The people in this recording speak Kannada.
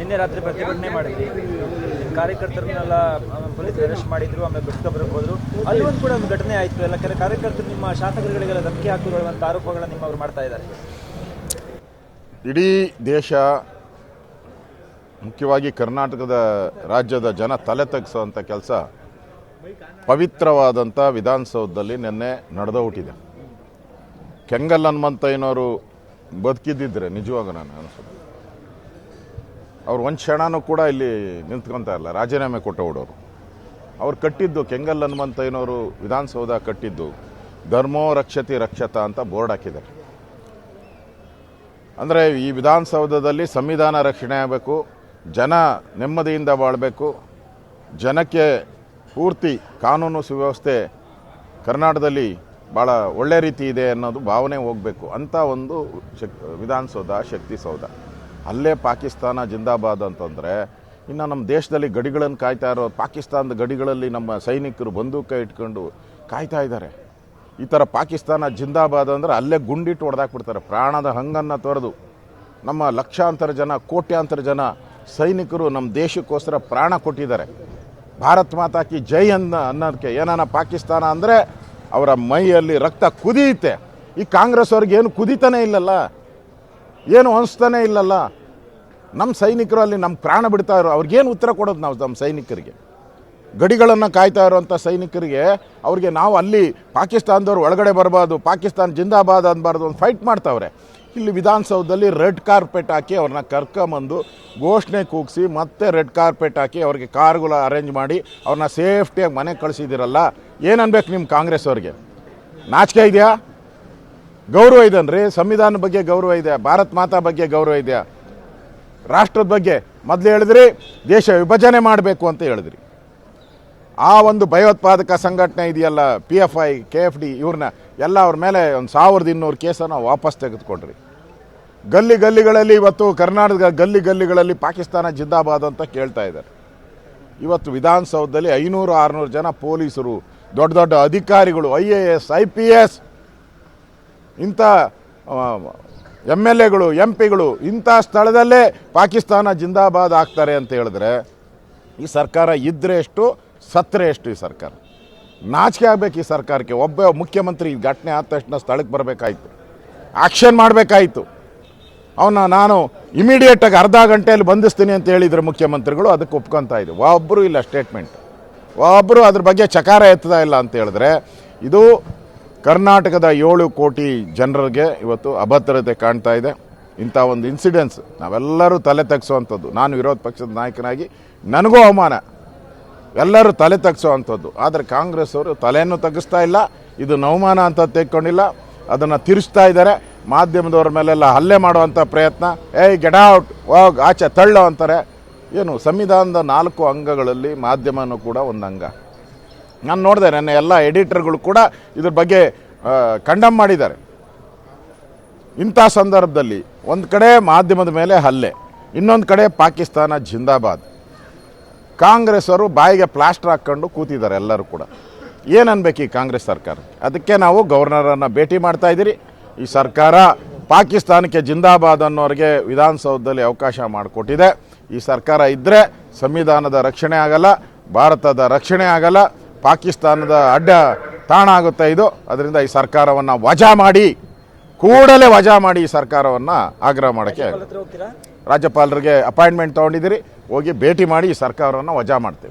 ನಿನ್ನೆ ರಾತ್ರಿ ಪ್ರತಿಭಟನೆ ಮಾಡಿದ್ರಿ, ಕಾರ್ಯಕರ್ತರನ್ನೆಲ್ಲ ಪೊಲೀಸ್ ಅರೆಸ್ಟ್ ಮಾಡಿದ್ರು, ಆಮೇಲೆ ಬಿಟ್ಕೊಬರಕ್ಕೆ ಹೋದ್ರು. ಅಲ್ಲಿ ಒಂದು ಕೂಡ ಒಂದು ಘಟನೆ ಆಯಿತು. ಎಲ್ಲ ಕೆಲ ಕಾರ್ಯಕರ್ತರು ನಿಮ್ಮ ಶಾಸಕರುಗಳಿಗೆಲ್ಲ ಧಮಕಿ ಹಾಕಿರುವಂಥ ಆರೋಪಗಳನ್ನ ನಿಮ್ಮವರು ಮಾಡ್ತಾ ಇದ್ದಾರೆ. ಇಡೀ ದೇಶ, ಮುಖ್ಯವಾಗಿ ಕರ್ನಾಟಕದ ರಾಜ್ಯದ ಜನ ತಲೆ ತಗ್ಗಿಸುವಂಥ ಕೆಲಸ ಪವಿತ್ರವಾದಂಥ ವಿಧಾನಸೌಧದಲ್ಲಿ ನಿನ್ನೆ ನಡೆದೋಗ್ಬಿಟ್ಟಿದೆ. ಕೆಂಗಲ್ ಹನುಮಂತಯ್ಯನವರು ಬದುಕಿದ್ದಿದ್ರೆ ನಿಜವಾಗ ನಾನು ಅನಿಸೋದು ಅವ್ರು ಒಂದು ಕ್ಷಣನೂ ಕೂಡ ಇಲ್ಲಿ ನಿಂತ್ಕೊತಾ ಇಲ್ಲ, ರಾಜೀನಾಮೆ ಕೊಟ್ಟುಬಿಡೋರು. ಅವ್ರು ಕಟ್ಟಿದ್ದು, ಕೆಂಗಲ್ ಹನುಮಂತಯ್ಯನವರು ವಿಧಾನಸೌಧ ಕಟ್ಟಿದ್ದು ಧರ್ಮೋ ರಕ್ಷತಿ ರಕ್ಷತ ಅಂತ ಬೋರ್ಡ್ ಹಾಕಿದ್ದಾರೆ. ಅಂದರೆ ಈ ವಿಧಾನಸೌಧದಲ್ಲಿ ಸಂವಿಧಾನ ರಕ್ಷಣೆ ಆಗಬೇಕು, ಜನ ನೆಮ್ಮದಿಯಿಂದ ಬಾಳಬೇಕು, ಜನಕ್ಕೆ ಪೂರ್ತಿ ಕಾನೂನು ಸುವ್ಯವಸ್ಥೆ ಕರ್ನಾಟಕದಲ್ಲಿ ಭಾಳ ಒಳ್ಳೆ ರೀತಿ ಇದೆ ಅನ್ನೋದು ಭಾವನೆ ಹೋಗಬೇಕು ಅಂತ ಒಂದು ವಿಧಾನಸೌಧ, ಶಕ್ತಿಸೌಧ. ಅಲ್ಲೇ ಪಾಕಿಸ್ತಾನ ಜಿಂದಾಬಾದ್ ಅಂತಂದರೆ ಇನ್ನು ನಮ್ಮ ದೇಶದಲ್ಲಿ ಗಡಿಗಳನ್ನು ಕಾಯ್ತಾ ಇರೋ ಪಾಕಿಸ್ತಾನದ ಗಡಿಗಳಲ್ಲಿ ನಮ್ಮ ಸೈನಿಕರು ಬಂದೂಕ ಇಟ್ಕೊಂಡು ಕಾಯ್ತಾ ಇದ್ದಾರೆ. ಈ ಥರ ಪಾಕಿಸ್ತಾನ ಜಿಂದಾಬಾದ್ ಅಂದರೆ ಅಲ್ಲೇ ಗುಂಡಿಟ್ಟು ಹೊಡೆದಾಕ್ಬಿಡ್ತಾರೆ, ಪ್ರಾಣದ ಹಂಗನ್ನು ತೊರೆದು. ನಮ್ಮ ಲಕ್ಷಾಂತರ ಜನ, ಕೋಟ್ಯಾಂತರ ಜನ ಸೈನಿಕರು ನಮ್ಮ ದೇಶಕ್ಕೋಸ್ಕರ ಪ್ರಾಣ ಕೊಟ್ಟಿದ್ದಾರೆ. ಭಾರತ್ ಮಾತಾ ಕಿ ಜೈ ಅನ್ನೋದಕ್ಕೆ ಏನಾನ ಪಾಕಿಸ್ತಾನ ಅಂದರೆ ಅವರ ಮೈಯಲ್ಲಿ ರಕ್ತ ಕುದಿಯುತ್ತೆ. ಈ ಕಾಂಗ್ರೆಸ್ ಅವ್ರಿಗೆ ಏನು ಕುದಿತಾನೆ ಇಲ್ಲಲ್ಲ, ಏನು ಅನಿಸ್ತಾನೆ ಇಲ್ಲಲ್ಲ. ನಮ್ಮ ಸೈನಿಕರು ಅಲ್ಲಿ ನಮ್ಮ ಪ್ರಾಣ ಬಿಡ್ತಾ ಇರೋ ಅವ್ರಿಗೇನು ಉತ್ತರ ಕೊಡೋದು ನಾವು ನಮ್ಮ ಸೈನಿಕರಿಗೆ? ಗಡಿಗಳನ್ನು ಕಾಯ್ತಾ ಇರೋವಂಥ ಸೈನಿಕರಿಗೆ ಅವ್ರಿಗೆ ನಾವು ಅಲ್ಲಿ ಪಾಕಿಸ್ತಾನದವ್ರು ಒಳಗಡೆ ಬರಬಾರ್ದು, ಪಾಕಿಸ್ತಾನ ಜಿಂದಾಬಾದ್ ಅನ್ನಬಾರ್ದು ಒಂದು ಫೈಟ್ ಮಾಡ್ತಾವ್ರೆ. ಇಲ್ಲಿ ವಿಧಾನಸೌಧದಲ್ಲಿ ರೆಡ್ ಕಾರ್ಪೆಟ್ ಹಾಕಿ ಅವ್ರನ್ನ ಕರ್ಕೊಂಬಂದು ಘೋಷಣೆ ಕೂಗಿಸಿ ಮತ್ತೆ ರೆಡ್ ಕಾರ್ಪೆಟ್ ಹಾಕಿ ಅವ್ರಿಗೆ ಕಾರ್ಗಳು ಅರೇಂಜ್ ಮಾಡಿ ಅವ್ರನ್ನ ಸೇಫ್ಟಿಯಾಗಿ ಮನೆಗೆ ಕಳಿಸಿದ್ದೀರಲ್ಲ. ಏನನ್ಬೇಕು ನಿಮ್ಮ ಕಾಂಗ್ರೆಸ್ ಅವ್ರಿಗೆ? ನಾಚಿಕೆ ಇದೆಯಾ? ಗೌರವ ಇದನ್ರಿ? ಸಂವಿಧಾನದ ಬಗ್ಗೆ ಗೌರವ ಇದೆ, ಭಾರತ್ ಮಾತಾ ಬಗ್ಗೆ ಗೌರವ ಇದೆಯಾ? ರಾಷ್ಟ್ರದ ಬಗ್ಗೆ ಮೊದಲು ಹೇಳಿದ್ರಿ ದೇಶ ವಿಭಜನೆ ಮಾಡಬೇಕು ಅಂತ ಹೇಳಿದ್ರಿ. ಆ ಒಂದು ಭಯೋತ್ಪಾದಕ ಸಂಘಟನೆ ಇದೆಯಲ್ಲ, PFI, KFD, ಇವ್ರನ್ನ ಎಲ್ಲ ಅವ್ರ ಮೇಲೆ ಒಂದು 1200 ಕೇಸನ್ನು ವಾಪಸ್ ತೆಗೆದುಕೊಂಡ್ರಿ. ಗಲ್ಲಿಗಳಲ್ಲಿ ಇವತ್ತು ಕರ್ನಾಟಕದ ಗಲ್ಲಿಗಳಲ್ಲಿ ಪಾಕಿಸ್ತಾನ ಜಿಂದಾಬಾದ್ ಅಂತ ಕೇಳ್ತಾ ಇದ್ದಾರೆ. ಇವತ್ತು ವಿಧಾನಸೌಧದಲ್ಲಿ 500-600 ಜನ ಪೊಲೀಸರು, ದೊಡ್ಡ ದೊಡ್ಡ ಅಧಿಕಾರಿಗಳು, IAS, IPS, ಇಂಥ MLAಗಳು, MP ಗಳು ಇಂಥ ಸ್ಥಳದಲ್ಲೇ ಪಾಕಿಸ್ತಾನ ಜಿಂದಾಬಾದ್ ಆಗ್ತಾರೆ ಅಂತ ಹೇಳಿದ್ರೆ ಈ ಸರ್ಕಾರ ಇದ್ರೆ ಎಷ್ಟು, ಸತ್ತರೆ ಎಷ್ಟು? ಈ ಸರ್ಕಾರ ನಾಚಿಕೆ ಆಗಬೇಕು. ಈ ಸರ್ಕಾರಕ್ಕೆ ಒಬ್ಬ ಮುಖ್ಯಮಂತ್ರಿ ಘಟನೆ ಆದ ತಕ್ಷಣ ಸ್ಥಳಕ್ಕೆ ಬರಬೇಕಾಯಿತು, ಆಕ್ಷನ್ ಮಾಡಬೇಕಾಯಿತು. ನಾನು ಇಮಿಡಿಯೇಟಾಗಿ ಅರ್ಧ ಗಂಟೆಯಲ್ಲಿ ಬಂಧಿಸ್ತೀನಿ ಅಂತ ಹೇಳಿದರೆ ಮುಖ್ಯಮಂತ್ರಿಗಳು ಅದಕ್ಕೆ ಒಪ್ಕೊತಾ ಇದ್ರು. ಒಬ್ಬರು ಇಲ್ಲ ಸ್ಟೇಟ್ಮೆಂಟ್, ಒಬ್ಬರು ಅದ್ರ ಬಗ್ಗೆ ಚಕಾರ ಎತ್ತದ ಇಲ್ಲ ಅಂತ ಹೇಳಿದ್ರೆ ಇದು ಕರ್ನಾಟಕದ 7 ಕೋಟಿ ಜನರಿಗೆ ಇವತ್ತು ಅಭದ್ರತೆ ಕಾಣ್ತಾ ಇದೆ. ಇಂಥ ಒಂದು ಇನ್ಸಿಡೆನ್ಸ್ ನಾವೆಲ್ಲರೂ ತಲೆ ತಗ್ಸುವಂಥದ್ದು. ನಾನು ವಿರೋಧ ಪಕ್ಷದ ನಾಯಕನಾಗಿ ನನಗೂ ಅವಮಾನ, ಎಲ್ಲರೂ ತಲೆ ತಗ್ಸುವಂಥದ್ದು. ಆದರೆ ಕಾಂಗ್ರೆಸ್ ಅವರು ತಲೆಯನ್ನು ತಗ್ಗಿಸ್ತಾ ಇಲ್ಲ, ಇದು ಅವಮಾನ ಅಂತ ತೆಗೆದುಕೊಂಡಿಲ್ಲ, ಅದನ್ನು ತಿರ್ಸ್ತಾ ಇದ್ದಾರೆ. ಮಾಧ್ಯಮದವ್ರ ಮೇಲೆಲ್ಲ ಹಲ್ಲೆ ಮಾಡುವಂಥ ಪ್ರಯತ್ನ, ಗೆಟ್ ಔಟ್, ಹೋಗ್ ಆಚೆ ತಳ್ಳೋ ಅಂತಾರೆ. ಏನು ಸಂವಿಧಾನದ 4 ಅಂಗಗಳಲ್ಲಿ ಮಾಧ್ಯಮನೂ ಕೂಡ ಒಂದು ಅಂಗ. ನಾನು ನೋಡಿದೆ ನನ್ನ ಎಲ್ಲ ಎಡಿಟರ್ಗಳು ಕೂಡ ಇದ್ರ ಬಗ್ಗೆ ಕಂಡಮ್ ಮಾಡಿದ್ದಾರೆ. ಇಂಥ ಸಂದರ್ಭದಲ್ಲಿ ಒಂದು ಕಡೆ ಮಾಧ್ಯಮದ ಮೇಲೆ ಹಲ್ಲೆ, ಇನ್ನೊಂದು ಕಡೆ ಪಾಕಿಸ್ತಾನ ಜಿಂದಾಬಾದ್. ಕಾಂಗ್ರೆಸ್ ಅವರು ಬಾಯಿಗೆ ಪ್ಲಾಸ್ಟರ್ ಹಾಕ್ಕೊಂಡು ಕೂತಿದ್ದಾರೆ ಎಲ್ಲರೂ ಕೂಡ. ಏನನ್ಬೇಕು ಈ ಕಾಂಗ್ರೆಸ್ ಸರ್ಕಾರ? ಅದಕ್ಕೆ ನಾವು ಗವರ್ನರನ್ನು ಭೇಟಿ ಮಾಡ್ತಾ ಇದ್ದೀರಿ. ಈ ಸರ್ಕಾರ ಪಾಕಿಸ್ತಾನಕ್ಕೆ ಜಿಂದಾಬಾದ್ ಅನ್ನೋರಿಗೆ ವಿಧಾನಸೌಧದಲ್ಲಿ ಅವಕಾಶ ಮಾಡಿಕೊಟ್ಟಿದೆ. ಈ ಸರ್ಕಾರ ಇದ್ದರೆ ಸಂವಿಧಾನದ ರಕ್ಷಣೆ ಆಗಲ್ಲ, ಭಾರತದ ರಕ್ಷಣೆ ಆಗಲ್ಲ, ಪಾಕಿಸ್ತಾನದ ಅಡ್ಡ ತಾಣ ಆಗುತ್ತೆ ಇದು. ಅದರಿಂದ ಈ ಸರ್ಕಾರವನ್ನು ವಜಾ ಮಾಡಿ, ಕೂಡಲೇ ವಜಾ ಮಾಡಿ ಈ ಸರ್ಕಾರವನ್ನು ಆಗ್ರಹ ಮಾಡೋಕ್ಕೆ ರಾಜ್ಯಪಾಲರಿಗೆ ಅಪಾಯಿಂಟ್ಮೆಂಟ್ ತೊಗೊಂಡಿದ್ದೀರಿ. ಹೋಗಿ ಭೇಟಿ ಮಾಡಿ ಈ ಸರ್ಕಾರವನ್ನು ವಜಾ ಮಾಡ್ತೀವಿ.